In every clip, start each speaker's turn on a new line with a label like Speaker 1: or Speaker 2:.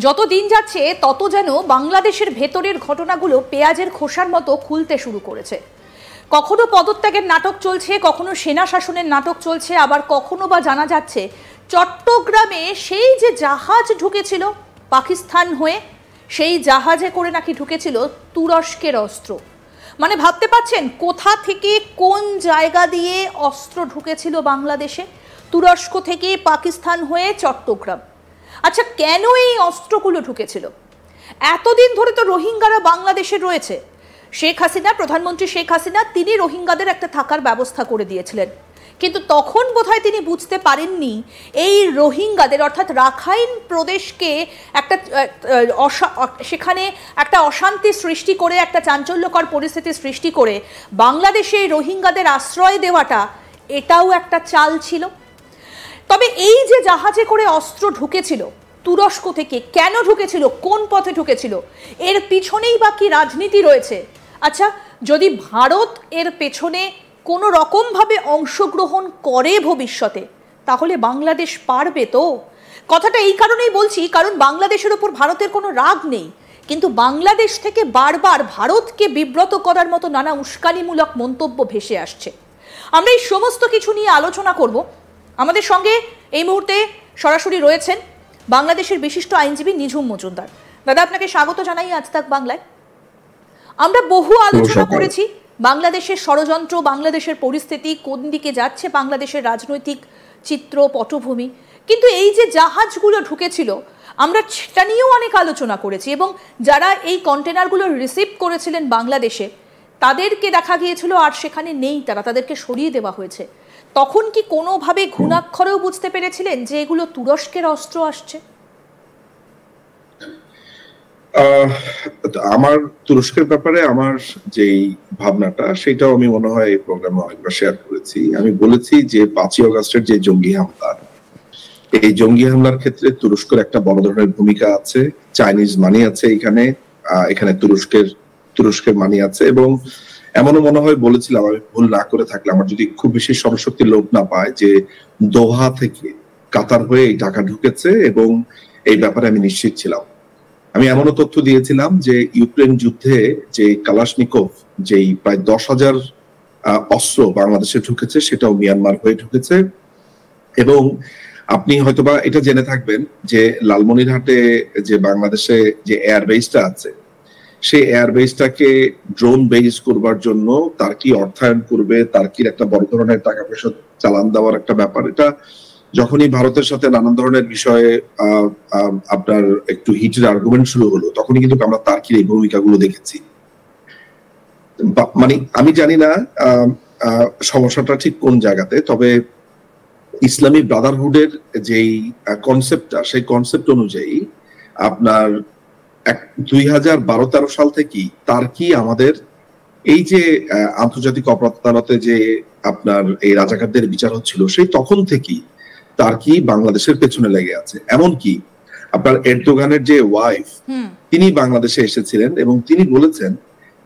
Speaker 1: যত দিন যাচ্ছে তত যেন বাংলাদেশের ভেতরের ঘটনাগুলো পেঁয়াজের খোসার মতো খুলতে শুরু করেছে। কখনো পদত্যাগের নাটক চলছে, কখনো সেনা শাসনের নাটক চলছে, আবার কখনো বা জানা যাচ্ছে চট্টগ্রামে সেই যে জাহাজ ঢুকেছিল পাকিস্তান হয়ে, সেই জাহাজে করে নাকি ঢুকেছিল তুরস্কের অস্ত্র। মানে ভাবতে পারছেন কোথা থেকে কোন জায়গা দিয়ে অস্ত্র ঢুকেছিল বাংলাদেশে? তুরস্ক থেকে পাকিস্তান হয়ে চট্টগ্রাম। আচ্ছা, কেন এই অস্ত্রগুলো ঢুকেছিল? এতদিন ধরে তো রোহিঙ্গারা বাংলাদেশে রয়েছে। শেখ হাসিনা, প্রধানমন্ত্রী শেখ হাসিনা, তিনি রোহিঙ্গাদের একটা থাকার ব্যবস্থা করে দিয়েছিলেন, কিন্তু তখন বোধহয় তিনি বুঝতে পারেননি এই রোহিঙ্গাদের অর্থাৎ রাখাইন প্রদেশকে একটা সেখানে একটা অশান্তি সৃষ্টি করে, একটা চাঞ্চল্যকর পরিস্থিতি সৃষ্টি করে বাংলাদেশে এই রোহিঙ্গাদের আশ্রয় দেওয়াটা এটাও একটা চাল ছিল। তবে এই যে জাহাজে করে অস্ত্র ঢুকেছিল তুরস্ক থেকে, কেন ঢুকেছিল, কোন পথে ঢুকেছিল, এর পিছনেই বা কি রাজনীতি রয়েছে? আচ্ছা, যদি ভারত এর পেছনে কোনো রকমভাবে অংশগ্রহণ করে ভবিষ্যতে, তাহলে বাংলাদেশ পারবে তো? কথাটা এই কারণেই বলছি, কারণ বাংলাদেশের ওপর ভারতের কোনো রাগ নেই, কিন্তু বাংলাদেশ থেকে বারবার ভারতকে বিব্রত করার মতো নানা উস্কানিমূলক মন্তব্য ভেসে আসছে। আমরা এই সমস্ত কিছু নিয়ে আলোচনা করব। আমাদের সঙ্গে এই মুহূর্তে সরাসরি রয়েছেন বাংলাদেশের বিশিষ্ট আইনজীবী নিঝুম মজুমদার। দাদা, আপনাকে স্বাগত জানাই আজ তাক বাংলায়। আমরা বহু আলোচনা করেছি বাংলাদেশের ষড়যন্ত্র, বাংলাদেশের পরিস্থিতি কোন দিকে যাচ্ছে, বাংলাদেশের রাজনৈতিক চিত্র পটভূমি, কিন্তু এই যে জাহাজগুলো ঢুকেছিল আমরা সেটা নিয়েও অনেক আলোচনা করেছি, এবং যারা এই কন্টেনারগুলো রিসিভ করেছিলেন বাংলাদেশে তাদেরকে দেখা গিয়েছিল আর সেখানে নেই, তাদেরকে সরিয়ে দেওয়া হয়েছে। তখন কি কোনোভাবে ঘুণাক্ষরেও বুঝতে পেরেছিলেন যে এগুলো তুরস্কের অস্ত্র আসছে?
Speaker 2: আমার তুরস্কের ব্যাপারে আমার যেই ভাবনাটা, সেটাও আমি মনে হয় এই প্রোগ্রামে অনেকবার শেয়ার করেছি। আমি বলেছি যে 5ই আগস্টের যে জঙ্গি হামলা, এই জঙ্গি হামলার ক্ষেত্রে তুরস্কের একটা বড় ধরনের ভূমিকা আছে। চাইনিজ মানি আছে এখানে তুরস্কের মানি আছে, এবং এমনও মনে হয় বলেছিলাম, আমি ভুল না করে থাকলে, আমার যদি খুব বেশি স্মরণশক্তি লোপ না পায়, যে দোহা থেকে কাতার হয়ে এই টাকা ঢুকেছে, এবং এই ব্যাপারে আমি নিশ্চিত ছিলাম। আমি এমনও তথ্য দিয়েছিলাম যে ইউক্রেন যুদ্ধে যে কালাশনিকভ, যেই প্রায় 10,000 অস্ত্র বাংলাদেশে ঢুকেছে, সেটাও মিয়ানমার হয়ে ঢুকেছে। এবং আপনি হয়তোবা এটা জেনে থাকবেন যে লালমনিরহাটে যে বাংলাদেশে যে এয়ারবেসটা আছে, সেই এয়ারবেসটাকে ড্রোন বেস করবার জন্য তার্কি অর্থায়ন করবে, তার্কির একটা বড় ধরনের টাকা পয়সা চালান দেওয়ার একটা ব্যাপার। এটা যখনই ভারতের সাথে নানান ধরনের বিষয়ে আপনার একটু হিটের আর্গুমেন্ট শুরু হলো, তখনই কিন্তু আমরা তার্কির এই ভূমিকাগুলো দেখেছি। মানে আমি জানি না সমস্যাটা ঠিক কোন জায়গাতে, তবে ইসলামী ব্রাদারহুডের যেই কনসেপ্টটা, সেই কনসেপ্ট অনুযায়ী আপনার 2012-13 সাল থেকেই তার্কি আমাদের এই যে আন্তর্জাতিক অপরাধ আদালতে যে আপনার এই রাজাকারদের বিচার হচ্ছিল, সেই তখন থেকেই তার্কি বাংলাদেশের পেছনে লেগে আছে। এমনকি আপনার এরদোগানের যে ওয়াইফ, তিনি বাংলাদেশে এসেছিলেন এবং তিনি বলেছেন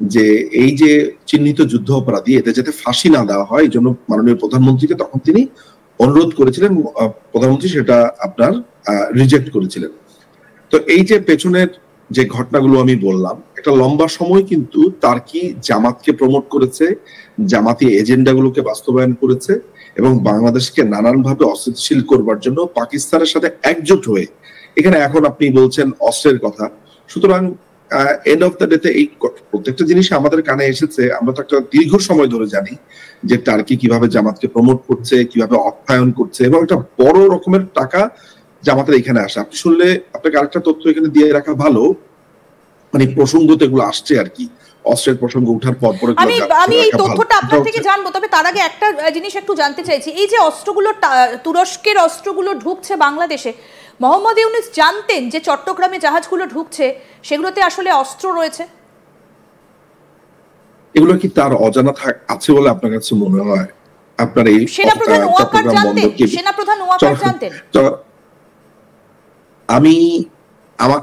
Speaker 2: যে এই যে চিহ্নিত যুদ্ধ অপরাধী, এতে যাতে ফাঁসি না দেওয়া হয়, এই জন্য মাননীয় প্রধানমন্ত্রীকে তখন তিনি অনুরোধ করেছিলেন। প্রধানমন্ত্রী সেটা আপনার রিজেক্ট করেছিলেন। তো এই যে পেছনের যে ঘটনাগুলো আমি বললাম, একটা লম্বা সময় কিন্তু তার্কি জামাতকে প্রমোট করেছে, জামাতি এজেন্ডাগুলোকে বাস্তবায়ন করেছে, এবং বাংলাদেশকে নানানভাবে অস্থিতিশীল করবার জন্য পাকিস্তানের সাথে একজোট হয়ে, এখানে এখন আপনি বলছেন অস্ত্রের কথা, সুতরাং এন্ড অফ দ্য ডেতে এই প্রত্যেকটা জিনিস আমাদের কানে এসেছে। আমরা তো একটা দীর্ঘ সময় ধরে জানি যে টার্কি কিভাবে জামাতকে প্রমোট করছে, কিভাবে অর্থায়ন করছে, এবং একটা বড় রকমের টাকা জামাতের এখানে আসে। আপনি শুনলে আপনাকে আরেকটা তথ্য এখানে দিয়ে রাখা ভালো, মানে প্রসঙ্গ তো এগুলো আসছে আর কি, অস্ত্রের প্রসঙ্গ উঠার পর পরে
Speaker 1: আমি এই তথ্যটা আপনার থেকে জানবো। তবে তার আগে একটা জিনিস একটু জানতে চাইছি, এই যে অস্ত্রগুলো, তুরস্কের অস্ত্রগুলো ঢুকছে বাংলাদেশে, মোহাম্মদ ইউনূস জানতেন যে চট্টগ্রামে জাহাজগুলো ঢুকছে সেগুলোতে আসলে অস্ত্র রয়েছে?
Speaker 2: এগুলো কি তার অজানা আছে বলে আপনার কাছে মনে হয়? আপনার এই
Speaker 1: সেনাপ্রধান ওয়াকার জানতেন? সেনাপ্রধান ওয়াকার জানতেন?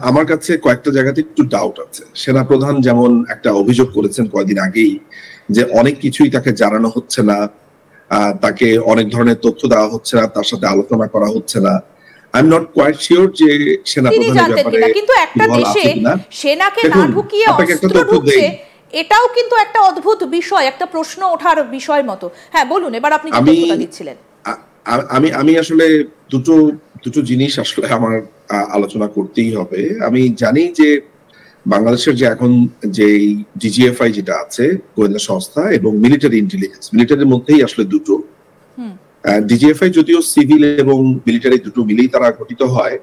Speaker 2: আমার কাছে কয়েকটা জায়গাতে একটু ডাউট আছে। সেনাপ্রধান যেমন একটা অভিযোগ করেছেন কয়েকদিন আগেই, যে অনেক কিছুই তাকে জানানো হচ্ছে না, তাকে অনেক ধরনের তথ্য দেওয়া হচ্ছে না, তার সাথে আলোচনা করা হচ্ছে না। I am not quite sure যে সেনা
Speaker 1: তিনি
Speaker 2: প্রধানের
Speaker 1: জানতেন
Speaker 2: ব্যাপারে
Speaker 1: কিনা, কিন্তু একটা
Speaker 2: ইনভলভ
Speaker 1: দেশে
Speaker 2: আছে কিনা।
Speaker 1: সেনাকে না
Speaker 2: দেখুন,
Speaker 1: ঢুকিয়ে
Speaker 2: আপনাকে একটা
Speaker 1: অস্ত্র
Speaker 2: তথ্য
Speaker 1: ঢুকছে,
Speaker 2: দেই।
Speaker 1: এটাও কিন্তু একটা অদ্ভুত বিষয়, একটা প্রশ্ন ওঠার বিষয় মতো। হ্যাঁ বলুন, এবার আপনি কি তথ্যটা দিচ্ছিলেন।
Speaker 2: আমি আসলে দুটো দুটো জিনিস আসলে আমার আলোচনা করতেই হবে। আমি জানি যে বাংলাদেশের যে এখন যে ডিজিএফআই যেটা আছে গোয়েন্দা সংস্থা এবং মিলিটারি ইন্টেলিজেন্স, মিলিটারির মধ্যেই আসলে দুটো। ডিজিএফআই যদিও সিভিল এবং মিলিটারি দুটো মিলেই তারা গঠিত হয়,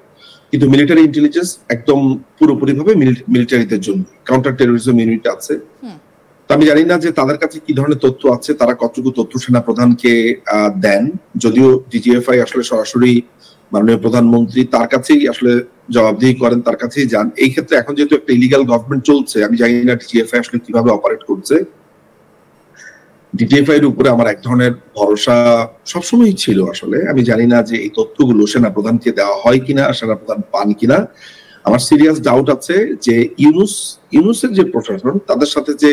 Speaker 2: কিন্তু মিলিটারি ইন্টেলিজেন্স একদম পুরোপুরি ভাবে মিলিটারিদের জন্য, কাউন্টার টেরোরিজম ইউনিট আছে। তো আমি জানি না যে তাদের কাছে কি ধরনের তথ্য আছে, তারা কতটুকু তথ্য সেনা প্রধানকে দেন। যদিও ডিজিএফআই আসলে সরাসরি মাননীয় প্রধানমন্ত্রী তার কাছেই আসলে জবাবদিহি করেন, তার কাছেই যান। এই ক্ষেত্রে এখন যেহেতু একটা ইলিগাল গভর্নমেন্ট চলছে, আমি জানি না ডিজিএফআই আসলে কিভাবে অপারেট করছে। ডিজিএফআই এর উপরে আমার এক ধরনের ভরসা সবসময় ছিল। আসলে আমি জানি না যে এই তথ্যগুলো সেনা প্রধানকে দেওয়া হয় কিনা, সেনা প্রধান পান কিনা। আমার সিরিয়াস ডাউট আছে যে ইউনুসের যে প্রশাসন, তাদের সাথে যে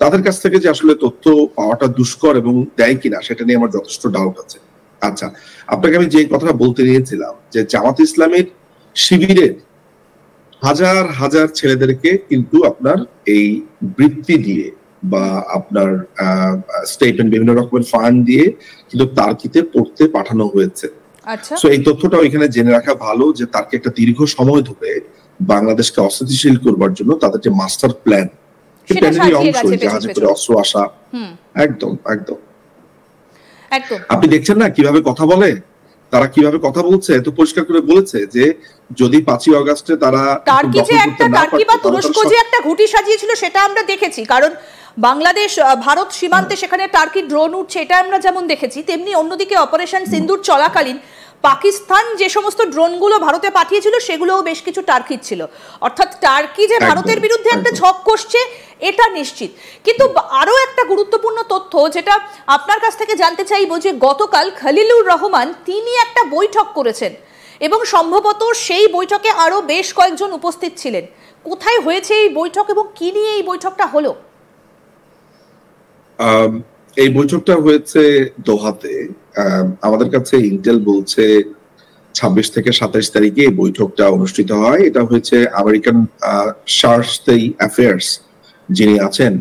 Speaker 2: তাদের কাছ থেকে যে আসলে তথ্য পাওয়াটা দুষ্কর এবং দেয় কিনা, সেটা নিয়ে আমার যথেষ্ট ডাউট আছে। আচ্ছা, আপনাকে আমি যে কথাটা বলতে নিয়েছিলাম যে জামাত ইসলামের শিবিরের হাজার হাজার ছেলেদেরকে কিন্তু আপনার এই বৃত্তি দিয়ে বা আপনার স্টেপেন্ড বিভিন্ন রকমের ফান্ড দিয়ে কিন্তু তার্কিতে পড়তে পাঠানো হয়েছে।
Speaker 1: আচ্ছা,
Speaker 2: সো এই তথ্যটাও এখানে জেনে রাখা ভালো যে তারকে একটা দীর্ঘ সময় ধরে বাংলাদেশকে অস্থিতিশীল করবার জন্য তাদের যে মাস্টার প্ল্যান, জাহাজে করে অস্ত্র আসা, একদম একদম
Speaker 1: একদম
Speaker 2: আপনি দেখছেন না কিভাবে কথা বলে, তারা কিভাবে কথা বলছে, এত পরিষ্কার করে বলেছে যে যদি 5ই আগস্টে তারা
Speaker 1: টার্কি বা তুরস্ক যে একটা ঘুঁটি সাজিয়েছিল সেটা আমরা দেখেছি, কারণ বাংলাদেশ ভারত সীমান্তে সেখানে টার্কি ড্রোন উঠছে, এটা আমরা যেমন দেখেছি, তেমনি অন্যদিকে অপারেশন সিন্দুর চলাকালীন পাকিস্তান যে সমস্ত ড্রোনগুলো ভারতে পাঠিয়েছিল সেগুলোও বেশ কিছু টার্কির ছিল। অর্থাৎ টার্কি যে ভারতের বিরুদ্ধে একটা ঝক কষছে এটা নিশ্চিত। কিন্তু আরো একটা গুরুত্বপূর্ণ তথ্য যেটা আপনার কাছ থেকে জানতে চাইবো, যে গতকাল খলিলুর রহমান তিনি একটা বৈঠক করেছেন এবং সম্ভবত সেই বৈঠকে আরো বেশ কয়েকজন উপস্থিত ছিলেন। কোথায় হয়েছে এই বৈঠক এবং কি নিয়ে এই বৈঠকটা হলো?
Speaker 2: এই বৈঠকটা হয়েছে দোহাতে। আমাদের কাছে ইন্টেল বলছে 26 থেকে 27 তারিখে এই বৈঠকটা অনুষ্ঠিত হয়। এটা হয়েছে আমেরিকান শার্স্টেই অ্যাফেয়ার্স যিনি আছেন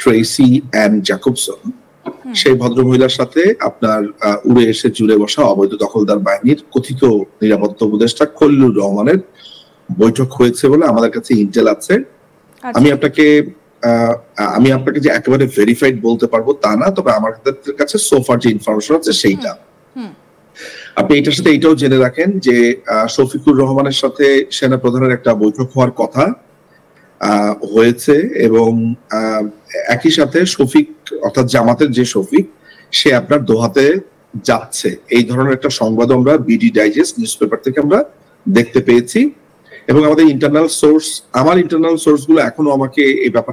Speaker 2: ট্রেসি অ্যান জ্যাকবসন, সেই ভদ্রমহিলার সাথে আপনার উড়ে এসে জুড়ে বসা অবৈধ দখলদার বাহিনীর কথিত নিরাপত্তা উপদেষ্টা খলিলুর রহমানের বৈঠক হয়েছে বলে আমাদের কাছে ইন্টেল আছে। আমি আপনাকে যে একেবারে ভেরিফাইড বলতে পারবো তা না, তবে আমার কাছে সোফার যে ইনফরমেশন আছে সেইটা। আপনি এটার সাথে এটাও জেনে রাখেন যে শফিকুর রহমানের সাথে সেনা প্রধানের একটা বৈঠক হওয়ার কথা হয়েছে এবং একই সাথে শফিক অর্থাৎ জামাতের যে শফিক সে আপনার দোহাতে যাচ্ছে, এই ধরনের একটা সংবাদ আমরা বিডি ডাইজেস্ট নিউজ পেপার থেকে আমরা দেখতে পেয়েছি। এবং আমাদের ইন্টারনাল সোর্স, আমার ইন্টারনাল সোর্স গুলো এখনো আমাকে এই ব্যাপার